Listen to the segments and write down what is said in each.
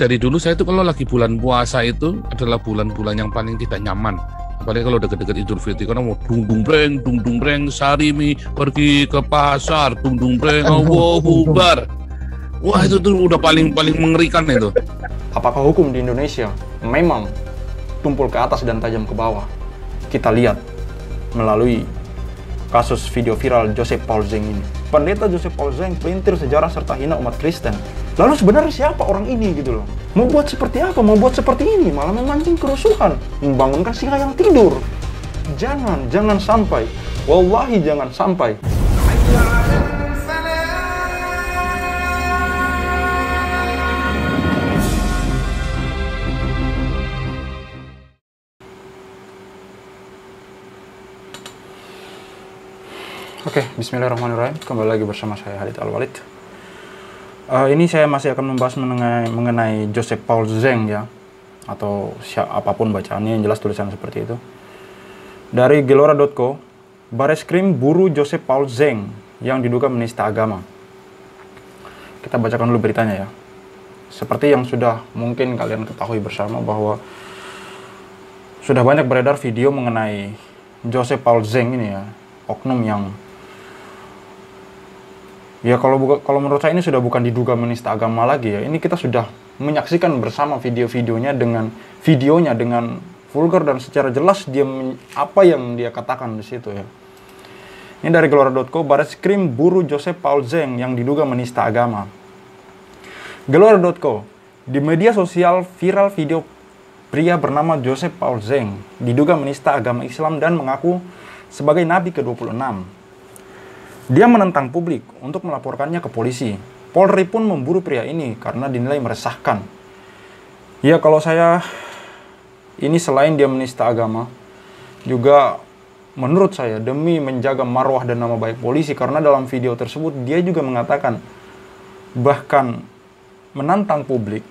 dari dulu saya tuh kalau lagi bulan puasa itu adalah bulan-bulan yang paling tidak nyaman. Apalagi kalau deket-deket Idul Fitri, karena mau dung dung breng, Sarimi pergi ke pasar, dung breng, wow bubar. Wah itu tuh udah paling mengerikan itu. Apakah hukum di Indonesia memang tumpul ke atas dan tajam ke bawah? Kita lihat melalui kasus video viral Joseph Paul Zeng ini. Pendeta Joseph Paul Zeng pelintir sejarah serta hina umat Kristen. Lalu sebenarnya siapa orang ini gitu loh? Mau buat seperti apa? Mau buat seperti ini? Malah memancing kerusuhan, membangunkan singa yang tidur. Jangan sampai. Wallahi jangan sampai. Oke, bismillahirrahmanirrahim. Kembali lagi bersama saya Halid Al-Walid. Ini saya masih akan membahas mengenai Joseph Paul Zeng ya, atau apapun bacaannya, yang jelas tulisan seperti itu. Dari Gelora.co, Bareskrim buru Joseph Paul Zeng yang diduga menista agama. Kita bacakan dulu beritanya ya. Seperti yang sudah mungkin kalian ketahui bersama bahwa sudah banyak beredar video mengenai Joseph Paul Zeng ini ya, oknum yang ya kalau menurut saya ini sudah bukan diduga menista agama lagi ya. Ini kita sudah menyaksikan bersama videonya dengan vulgar dan secara jelas dia apa yang dia katakan di situ ya. Ini dari Gelora.co, Bareskrim buru Joseph Paul Zeng yang diduga menista agama. Gelora.co, di media sosial viral video pria bernama Joseph Paul Zeng diduga menista agama Islam dan mengaku sebagai nabi ke-26. Dia menentang publik untuk melaporkannya ke polisi. Polri pun memburu pria ini karena dinilai meresahkan. Ya kalau saya, ini selain dia menista agama, juga menurut saya demi menjaga marwah dan nama baik polisi, karena dalam video tersebut dia juga mengatakan, bahkan menantang publik.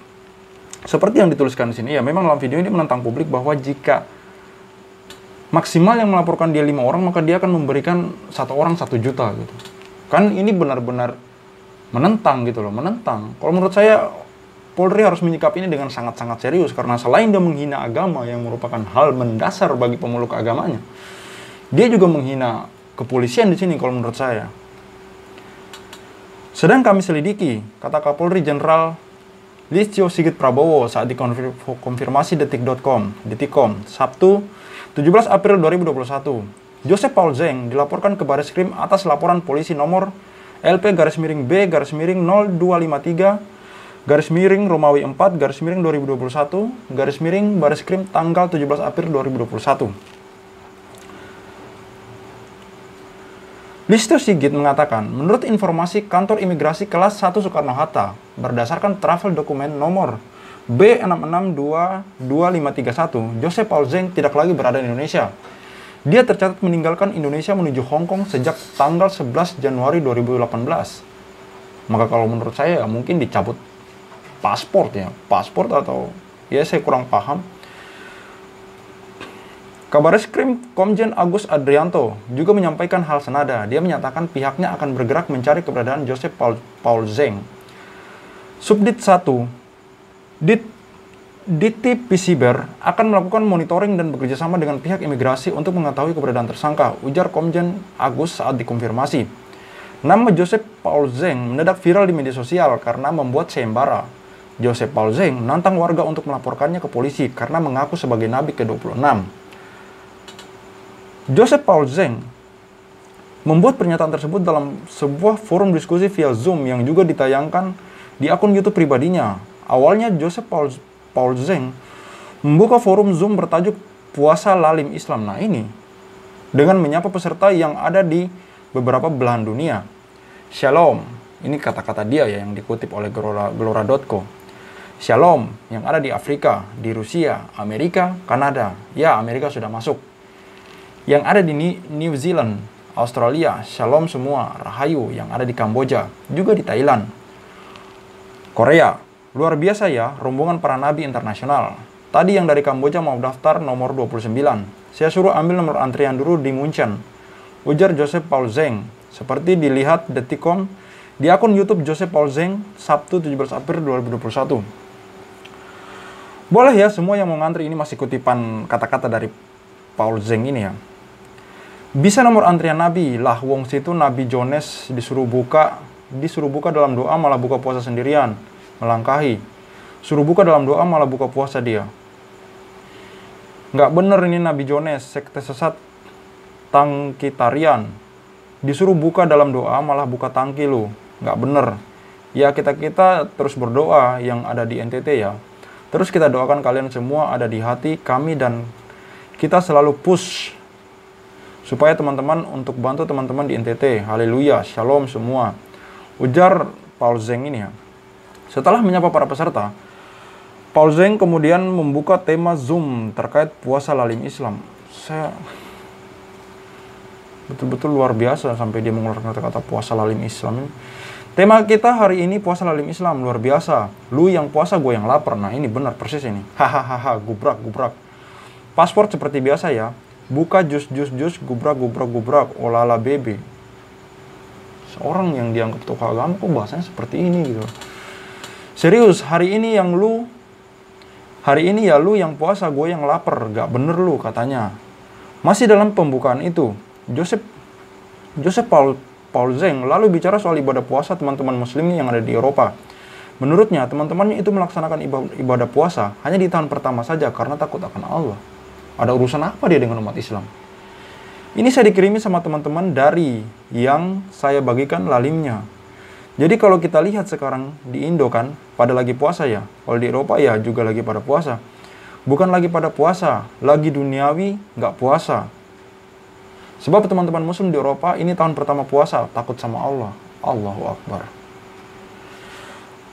Seperti yang dituliskan di sini, ya memang dalam video ini menantang publik bahwa jika maksimal yang melaporkan dia 5 orang, maka dia akan memberikan 1 orang 1 juta gitu. Kan ini benar-benar menentang gitu loh, menentang. Kalau menurut saya Polri harus menyikapi ini dengan sangat-sangat serius, karena selain dia menghina agama yang merupakan hal mendasar bagi pemeluk agamanya, dia juga menghina kepolisian di sini kalau menurut saya. Sedang kami selidiki, kata Kapolri Jenderal Listio Sigit Prabowo saat dikonfirmasi Detik.com, Sabtu 17 April 2021, Joseph Paul Zeng dilaporkan ke Bareskrim atas laporan polisi nomor LP-B-0253 Romawi 4 2021 Bareskrim tanggal 17 April 2021. Listio Sigit mengatakan, menurut informasi kantor imigrasi kelas 1 Soekarno-Hatta, berdasarkan travel dokumen nomor B66222531, Joseph Paul Zeng tidak lagi berada di Indonesia. Dia tercatat meninggalkan Indonesia menuju Hong Kong sejak tanggal 11 Januari 2018. Maka kalau menurut saya mungkin dicabut paspor atau ya saya kurang paham. Kabareskrim Komjen Agus Adrianto juga menyampaikan hal senada. Dia menyatakan pihaknya akan bergerak mencari keberadaan Joseph Paul Zeng. Subdit 1 DTP Siber akan melakukan monitoring dan bekerjasama dengan pihak imigrasi untuk mengetahui keberadaan tersangka, ujar Komjen Agus saat dikonfirmasi. Nama Joseph Paul Zeng mendadak viral di media sosial karena membuat sayembara. Joseph Paul Zeng menantang warga untuk melaporkannya ke polisi karena mengaku sebagai nabi ke-26. Joseph Paul Zeng membuat pernyataan tersebut dalam sebuah forum diskusi via Zoom yang juga ditayangkan di akun YouTube pribadinya. Awalnya Joseph Paul Zeng membuka forum Zoom bertajuk Puasa Lalim Islam. Nah ini, dengan menyapa peserta yang ada di beberapa belahan dunia. Shalom, ini kata-kata dia ya yang dikutip oleh Gelora.co. Shalom, yang ada di Afrika, di Rusia, Amerika, Kanada. Ya, Amerika sudah masuk. Yang ada di New Zealand, Australia, Shalom semua, Rahayu, yang ada di Kamboja, juga di Thailand. Korea, luar biasa ya, rombongan para nabi internasional. Tadi yang dari Kamboja mau daftar nomor 29. Saya suruh ambil nomor antrian dulu di Munchen, ujar Joseph Paul Zeng. Seperti dilihat Detik.com di akun YouTube Joseph Paul Zeng, Sabtu 17 April 2021. Boleh ya, semua yang mau ngantri, ini masih kutipan kata-kata dari Paul Zeng ini ya. Bisa nomor antrian Nabi lah, wong situ Nabi Jones disuruh buka dalam doa malah buka puasa sendirian, melangkahi. Suruh buka dalam doa malah buka puasa dia. Nggak bener ini Nabi Jones, sekte sesat tangkitarian. Disuruh buka dalam doa malah buka tangki lu. Nggak bener. Ya kita terus berdoa yang ada di NTT ya. Terus kita doakan kalian semua ada di hati kami dan kita selalu push supaya teman-teman untuk bantu teman-teman di NTT. Haleluya, shalom semua. Ujar Paul Zeng ini ya. Setelah menyapa para peserta, Paul Zeng kemudian membuka tema Zoom terkait puasa lalim Islam. Saya betul-betul luar biasa sampai dia mengeluarkan kata-kata puasa lalim Islam ini. Tema kita hari ini puasa lalim Islam, luar biasa. Lu yang puasa, gue yang lapar. Nah ini benar persis ini. Hahaha, gubrak. Paspor seperti biasa ya. Buka jus, gubrak, olala bebe. Seorang yang dianggap tokoh agama kok bahasanya seperti ini gitu. Serius, hari ini ya lu yang puasa, gue yang lapar. Gak bener lu katanya. Masih dalam pembukaan itu, Joseph Paul Zeng lalu bicara soal ibadah puasa teman-teman muslim yang ada di Eropa. Menurutnya, teman-temannya itu melaksanakan ibadah puasa hanya di tahun pertama saja karena takut akan Allah. Ada urusan apa dia dengan umat Islam? Ini saya dikirimi sama teman-teman dari yang saya bagikan lalimnya. Jadi kalau kita lihat sekarang di Indo kan, pada lagi puasa ya. Kalau di Eropa ya juga lagi pada puasa. Bukan lagi pada puasa, lagi duniawi, nggak puasa. Sebab teman-teman muslim di Eropa ini tahun pertama puasa, takut sama Allah. Allahu Akbar.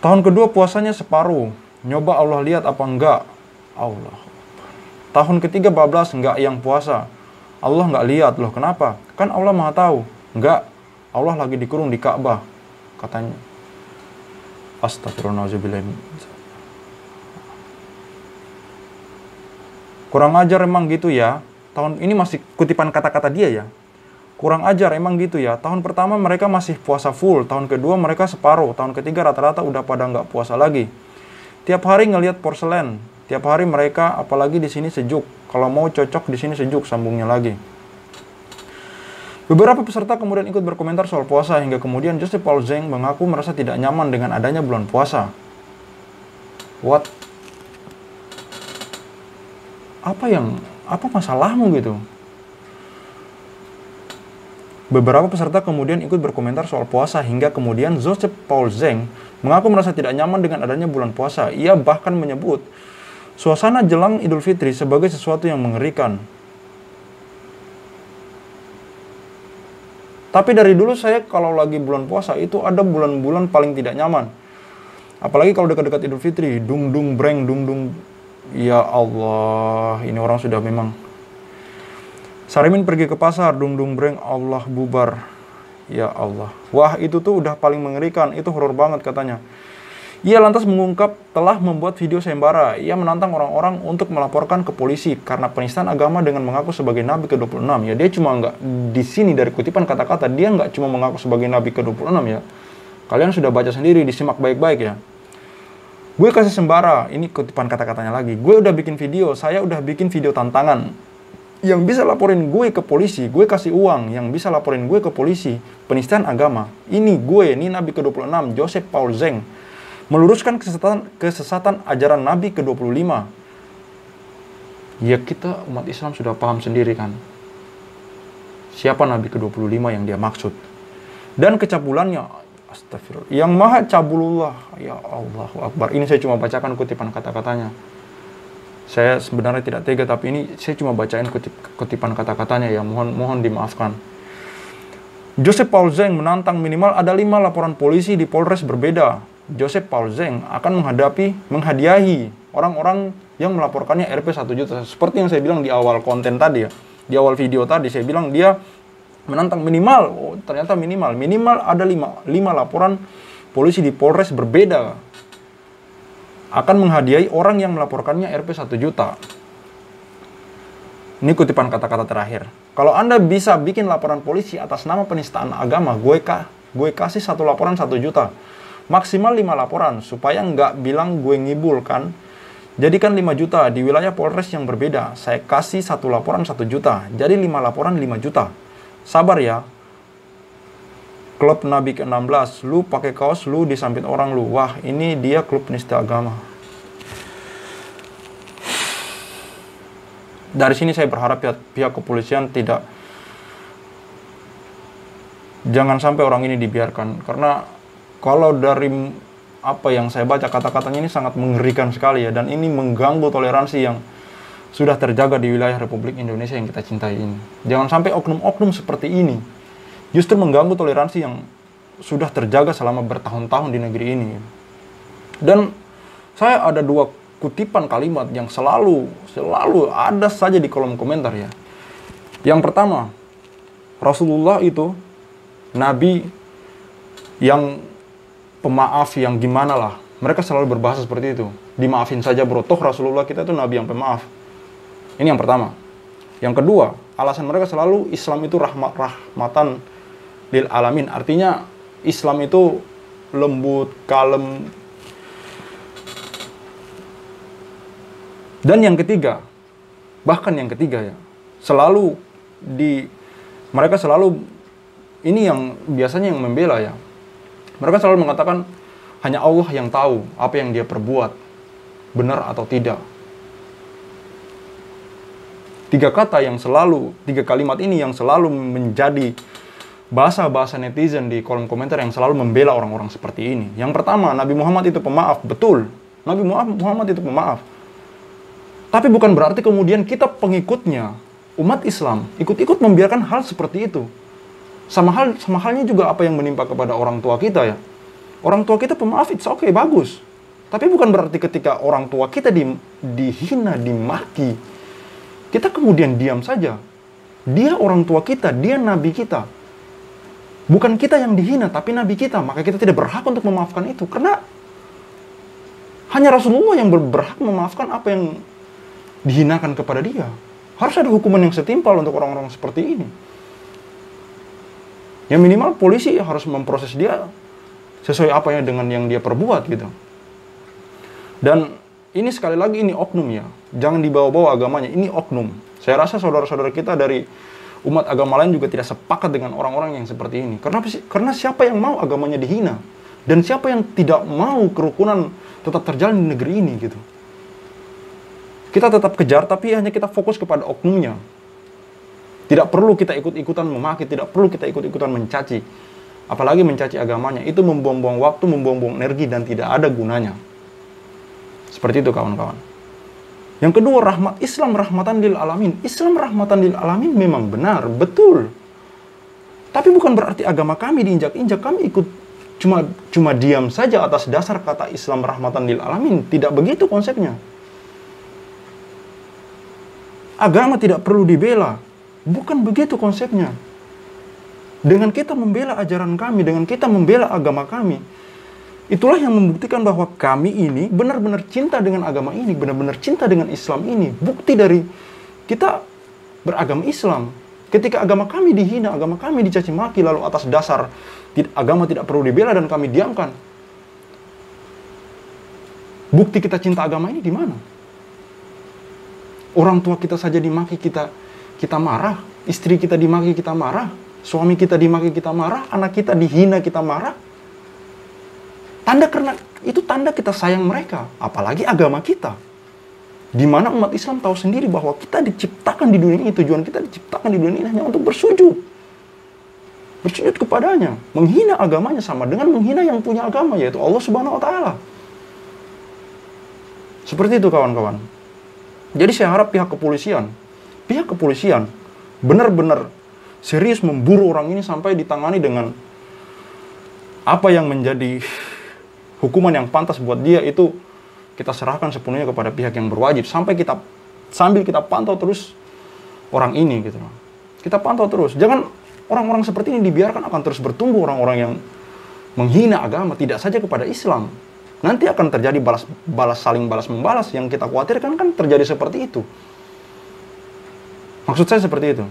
Tahun kedua puasanya separuh, nyoba Allah lihat apa enggak. Allah Akbar. Tahun ketiga bablas, enggak yang puasa. Allah enggak lihat loh, kenapa? Kan Allah Maha tahu. Enggak, Allah lagi dikurung di Ka'bah, katanya. Astagfirullahaladzim. Kurang ajar emang gitu ya. Tahun ini masih kutipan kata-kata dia ya. Kurang ajar emang gitu ya. Tahun pertama mereka masih puasa full. Tahun kedua mereka separuh. Tahun ketiga rata-rata udah pada nggak puasa lagi. Tiap hari ngelihat porselen. Tiap hari mereka, apalagi di sini sejuk. Kalau mau cocok di sini sejuk, sambungnya lagi. Beberapa peserta kemudian ikut berkomentar soal puasa hingga kemudian Joseph Paul Zeng mengaku merasa tidak nyaman dengan adanya bulan puasa. What? Apa masalahmu gitu? Beberapa peserta kemudian ikut berkomentar soal puasa hingga kemudian Joseph Paul Zeng mengaku merasa tidak nyaman dengan adanya bulan puasa. Ia bahkan menyebut suasana jelang Idul Fitri sebagai sesuatu yang mengerikan. Tapi dari dulu saya kalau lagi bulan puasa itu ada bulan-bulan paling tidak nyaman. Apalagi kalau dekat-dekat Idul Fitri, dung breng. Ya Allah, ini orang sudah memang. Sarimin pergi ke pasar, dung breng, Allah bubar. Ya Allah. Wah, itu tuh udah paling mengerikan, itu horor banget katanya. Ia lantas mengungkap telah membuat video sayembara. Ia menantang orang-orang untuk melaporkan ke polisi karena penistaan agama dengan mengaku sebagai Nabi ke-26. Ya, dia cuma nggak di sini dari kutipan kata-kata, dia nggak cuma mengaku sebagai Nabi ke-26 ya. Kalian sudah baca sendiri, disimak baik-baik ya. Gue kasih sembara, ini kutipan kata-katanya lagi. Gue udah bikin video, saya udah bikin video tantangan. Yang bisa laporin gue ke polisi, gue kasih uang. Yang bisa laporin gue ke polisi, penistaan agama. Ini Nabi ke-26, Joseph Paul Zeng. Meluruskan kesesatan ajaran Nabi ke-25. Ya kita umat Islam sudah paham sendiri kan. Siapa Nabi ke-25 yang dia maksud. Dan kecabulannya, astagfirullah, yang maha cabulullah, ya Allahu Akbar. Ini saya cuma bacakan kutipan kata-katanya. Saya sebenarnya tidak tega, tapi ini saya cuma bacain kutipan kata-katanya ya. Mohon dimaafkan. Joseph Paul Zeng menantang minimal ada 5 laporan polisi di Polres berbeda. Joseph Paul Zeng akan menghadiahi orang-orang yang melaporkannya Rp 1 juta. Seperti yang saya bilang di awal konten tadi ya. Di awal video tadi saya bilang dia menantang minimal, ternyata minimal ada 5 laporan polisi di Polres berbeda akan menghadiahi orang yang melaporkannya Rp 1 juta. Ini kutipan kata-kata terakhir. Kalau Anda bisa bikin laporan polisi atas nama penistaan agama, gue kasih 1 laporan 1 juta. Maksimal 5 laporan, supaya nggak bilang gue ngibul kan. Jadikan 5 juta di wilayah Polres yang berbeda. Saya kasih 1 laporan 1 juta. Jadi 5 laporan 5 juta. Sabar ya. Klub Nabi ke-16. Lu pakai kaos lu disambit orang lu. Wah, ini dia klub penista agama. Dari sini saya berharap pihak kepolisian jangan sampai orang ini dibiarkan. Karena kalau dari apa yang saya baca, kata-katanya ini sangat mengerikan sekali ya, dan ini mengganggu toleransi yang sudah terjaga di wilayah Republik Indonesia yang kita cintai ini. Jangan sampai oknum-oknum seperti ini justru mengganggu toleransi yang sudah terjaga selama bertahun-tahun di negeri ini. Dan saya ada 2 kutipan kalimat yang selalu ada saja di kolom komentar ya. Yang pertama, Rasulullah itu Nabi yang pemaaf, yang gimana lah. Mereka selalu berbahasa seperti itu. Dimaafin saja bro, toh Rasulullah kita itu Nabi yang pemaaf. Ini yang pertama. Yang kedua, alasan mereka selalu Islam itu rahmatan lil alamin. Artinya Islam itu lembut, kalem. Dan yang ketiga, bahkan yang ketiga ya, mereka selalu, ini yang biasanya yang membela ya. Mereka selalu mengatakan, hanya Allah yang tahu apa yang dia perbuat, benar atau tidak. 3 kalimat ini yang selalu menjadi bahasa-bahasa netizen di kolom komentar yang selalu membela orang-orang seperti ini. Yang pertama, Nabi Muhammad itu pemaaf. Betul, Nabi Muhammad itu pemaaf. Tapi bukan berarti kemudian kita pengikutnya, umat Islam, ikut-ikut membiarkan hal seperti itu. Sama halnya juga apa yang menimpa kepada orang tua kita ya. Orang tua kita pemaaf, it's okay, bagus. Tapi bukan berarti ketika orang tua kita dihina, dimaki, kita kemudian diam saja. Dia orang tua kita, dia nabi kita. Bukan kita yang dihina, tapi nabi kita. Maka kita tidak berhak untuk memaafkan itu. Karena hanya Rasulullah yang berhak memaafkan apa yang dihinakan kepada dia. Harus ada hukuman yang setimpal untuk orang-orang seperti ini. Ya minimal polisi harus memproses dia sesuai apa yang dengan yang dia perbuat gitu. Dan ini sekali lagi ini oknum ya. Jangan dibawa-bawa agamanya, ini oknum. Saya rasa saudara-saudara kita dari umat agama lain juga tidak sepakat dengan orang-orang yang seperti ini. Karena siapa yang mau agamanya dihina? Dan siapa yang tidak mau kerukunan tetap terjalin di negeri ini gitu. Kita tetap kejar tapi hanya kita fokus kepada oknumnya. Tidak perlu kita ikut-ikutan memaki, tidak perlu kita ikut-ikutan mencaci. Apalagi mencaci agamanya, itu membuang-buang waktu, membuang-buang energi dan tidak ada gunanya. Seperti itu kawan-kawan. Yang kedua, Islam rahmatan lil alamin. Islam rahmatan lil alamin memang benar, betul. Tapi bukan berarti agama kami diinjak-injak, kami ikut cuma diam saja atas dasar kata Islam rahmatan lil alamin. Tidak begitu konsepnya. Agama tidak perlu dibela. Bukan begitu konsepnya. Dengan kita membela ajaran kami, dengan kita membela agama kami, itulah yang membuktikan bahwa kami ini benar-benar cinta dengan agama ini, benar-benar cinta dengan Islam ini. Bukti dari kita beragama Islam. Ketika agama kami dihina, agama kami dicaci maki, lalu atas dasar agama tidak perlu dibela dan kami diamkan. Bukti kita cinta agama ini di mana? Orang tua kita saja dimaki, kita marah. Istri kita dimaki, kita marah. Suami kita dimaki, kita marah. Anak kita dihina, kita marah. Itu tanda kita sayang mereka. Apalagi agama kita. Di mana umat Islam tahu sendiri bahwa kita diciptakan di dunia ini. Tujuan kita diciptakan di dunia ini hanya untuk bersujud. Bersujud kepadanya. Menghina agamanya sama dengan menghina yang punya agama, yaitu Allah Subhanahu wa Ta'ala. Seperti itu kawan-kawan. Jadi saya harap pihak kepolisian benar-benar serius memburu orang ini sampai ditangani dengan apa yang menjadi hukuman yang pantas buat dia, itu kita serahkan sepenuhnya kepada pihak yang berwajib sambil kita pantau terus orang ini gitu. Kita pantau terus. Jangan orang-orang seperti ini dibiarkan, akan terus bertumbuh orang-orang yang menghina agama, tidak saja kepada Islam. Nanti akan terjadi saling balas membalas. Yang kita khawatirkan kan terjadi seperti itu. Maksud saya seperti itu.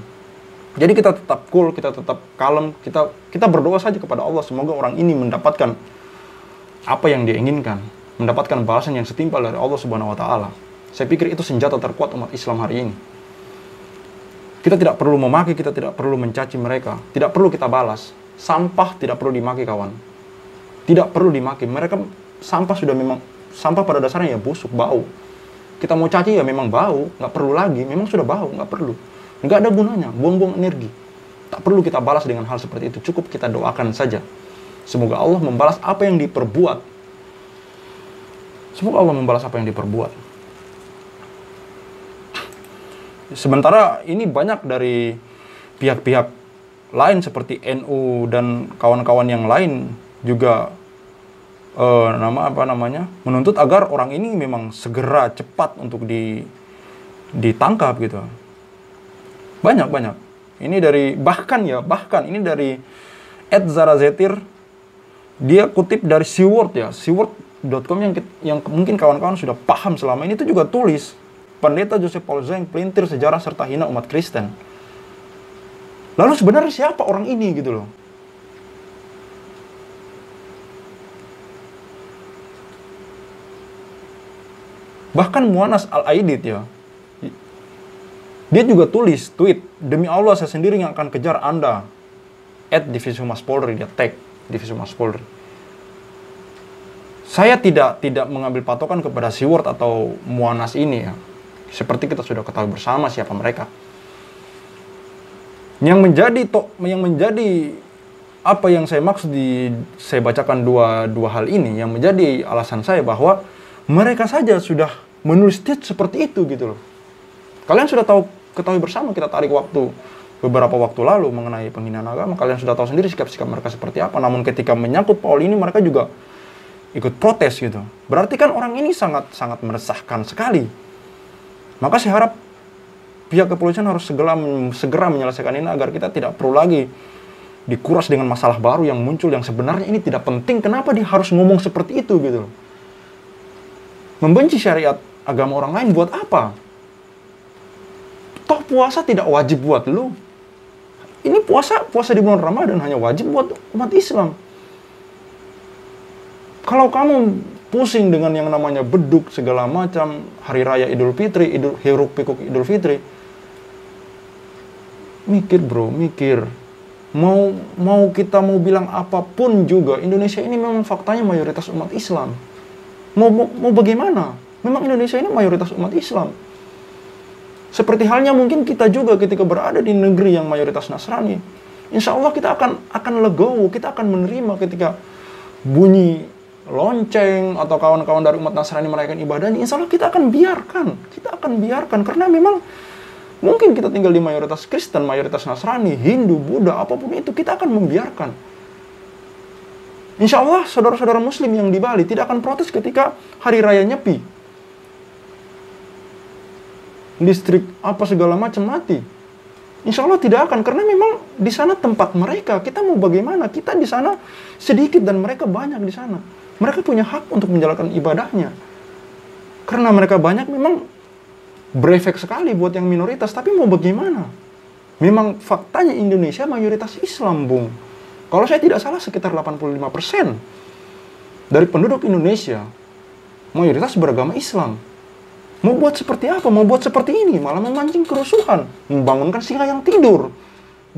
Jadi kita tetap cool, kita tetap kalem, kita berdoa saja kepada Allah semoga orang ini mendapatkan apa yang dia inginkan. mendapatkan balasan yang setimpal dari Allah Subhanahu wa taala. Saya pikir itu senjata terkuat umat Islam hari ini. Kita tidak perlu memaki, kita tidak perlu mencaci mereka, tidak perlu kita balas. Sampah tidak perlu dimaki, kawan. Tidak perlu dimaki. Mereka sampah sudah memang, sampah pada dasarnya ya busuk, bau. Kita mau caci ya memang bau, nggak perlu lagi, memang sudah bau, nggak perlu. Nggak ada gunanya, buang-buang energi. Tak perlu kita balas dengan hal seperti itu, cukup kita doakan saja. Semoga Allah membalas apa yang diperbuat. Semoga Allah membalas apa yang diperbuat. Sementara ini banyak dari pihak-pihak lain seperti NU dan kawan-kawan yang lain juga menuntut agar orang ini memang segera cepat untuk ditangkap gitu. Banyak. Ini dari bahkan ini dari @zarazetir, dia kutip dari Seward ya, seward.com yang mungkin kawan-kawan sudah paham selama ini, itu juga tulis Pendeta Joseph Paul Zeng, pelintir sejarah serta hina umat Kristen. Lalu sebenarnya siapa orang ini gitu loh? Bahkan Mu'annas Al-Aidid ya, dia juga tulis tweet, demi Allah saya sendiri yang akan kejar Anda. @Divisi Humas Polri, dia tag Divisi Humas Polri. Saya tidak mengambil patokan kepada Seward atau Mu'annas ini ya. Seperti kita sudah ketahui bersama siapa mereka. Yang menjadi apa yang saya maksud saya bacakan dua hal ini, yang menjadi alasan saya bahwa mereka saja sudah menulis tweet seperti itu gitu loh. Kalian sudah ketahui bersama, kita tarik waktu beberapa waktu lalu mengenai penghinaan agama. Kalian sudah tahu sendiri sikap-sikap mereka seperti apa. Namun ketika menyangkut Paul ini, mereka juga ikut protes gitu. Berarti kan orang ini sangat meresahkan sekali. Maka saya harap pihak kepolisian harus segera menyelesaikan ini agar kita tidak perlu lagi dikuras dengan masalah baru yang muncul yang sebenarnya ini tidak penting. Kenapa dia harus ngomong seperti itu gitu loh? Membenci syariat agama orang lain buat apa? Toh puasa tidak wajib buat lu. Ini puasa di bulan Ramadan hanya wajib buat umat Islam. Kalau kamu pusing dengan yang namanya beduk segala macam, hari raya Idul Fitri, hiruk pikuk Idul Fitri, mikir bro, mikir. Mau kita mau bilang apapun juga, Indonesia ini memang faktanya mayoritas umat Islam. Mau bagaimana? Memang Indonesia ini mayoritas umat Islam. Seperti halnya mungkin kita juga ketika berada di negeri yang mayoritas Nasrani. Insya Allah kita akan legowo, kita akan menerima ketika bunyi lonceng atau kawan-kawan dari umat Nasrani merayakan ibadahnya. Insya Allah kita akan biarkan karena memang mungkin kita tinggal di mayoritas Kristen, mayoritas Nasrani, Hindu, Buddha, apapun itu, kita akan membiarkan. Insya Allah saudara-saudara Muslim yang di Bali tidak akan protes ketika hari raya Nyepi, listrik apa segala macam mati. Insya Allah tidak akan, karena memang di sana tempat mereka. Kita mau bagaimana? Kita di sana sedikit dan mereka banyak di sana. Mereka punya hak untuk menjalankan ibadahnya. Karena mereka banyak memang berefek sekali buat yang minoritas. Tapi mau bagaimana? Memang faktanya Indonesia mayoritas Islam, Bung. Kalau saya tidak salah sekitar 85% dari penduduk Indonesia mayoritas beragama Islam. Mau buat seperti apa? Mau buat seperti ini, malah memancing kerusuhan, membangunkan singa yang tidur.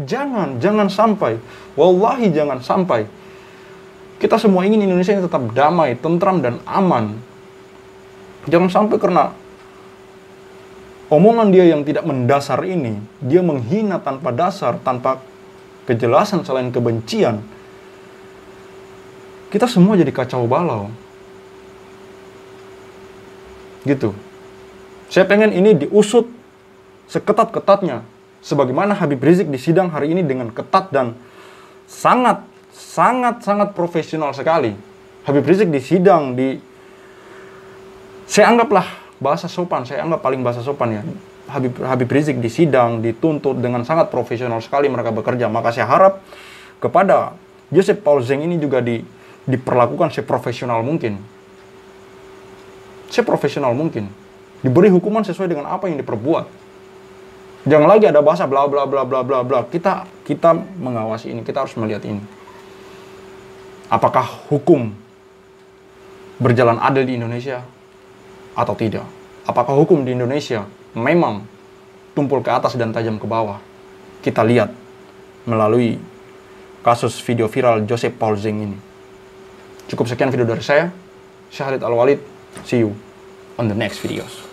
Jangan sampai. Wallahi jangan sampai. Kita semua ingin Indonesia ini tetap damai, tentram, dan aman. Jangan sampai karena omongan dia yang tidak mendasar ini, dia menghina tanpa dasar, tanpa kejelasan selain kebencian. Kita semua jadi kacau balau. Gitu. Saya pengen ini diusut seketat-ketatnya. Sebagaimana Habib Rizik di sidang hari ini dengan ketat dan sangat profesional sekali. Habib Rizik di sidang, saya anggaplah bahasa sopan, saya anggap paling bahasa sopan ya. Habib Rizik di sidang, dituntut dengan sangat profesional sekali mereka bekerja. Maka saya harap kepada Joseph Paul Zeng ini juga diperlakukan seprofesional mungkin. Seprofesional mungkin. Diberi hukuman sesuai dengan apa yang diperbuat. Jangan lagi ada bahasa bla bla bla bla bla bla. Kita mengawasi ini, kita harus melihat ini. Apakah hukum berjalan adil di Indonesia atau tidak? Apakah hukum di Indonesia memang tumpul ke atas dan tajam ke bawah? Kita lihat melalui kasus video viral Joseph Paul Zeng ini. Cukup sekian video dari saya, Syahrid Al-Walid. See you on the next videos.